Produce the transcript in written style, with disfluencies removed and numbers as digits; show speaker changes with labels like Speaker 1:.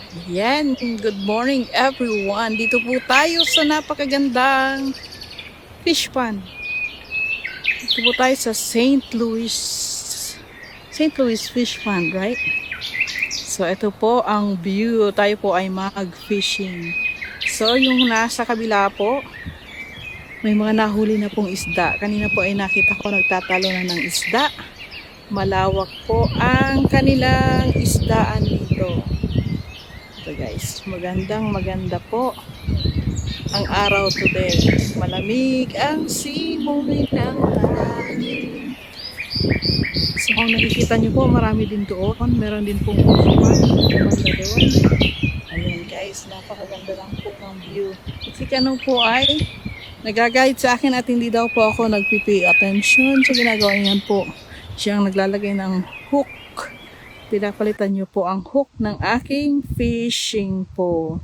Speaker 1: Yan, good morning everyone. Dito po tayo sa napakagandang fish pond. Dito po tayo sa St. Louis Fish Pond, right? So ito po ang view. Tayo po ay mag-fishing. So yung nasa kabila po, may mga nahuli na pong isda. Kanina po ay nakita ko nagtatalo na ng isda. Malawak po ang kanilang isdaan dito. Ito guys, maganda po ang araw today. Malamig ang simoy ng hangin. So kung nakikita nyo po, marami din doon. Meron din pong usupan. Maganda doon. Ayan guys, napakaganda lang po ng view. Si Kanong po ay nag-guide sa akin at hindi daw po ako nagpipay attention sa ginagawa niyan po. Siyang naglalagay ng hook. Pinapalitan nyo po ang hook ng aking fishing po.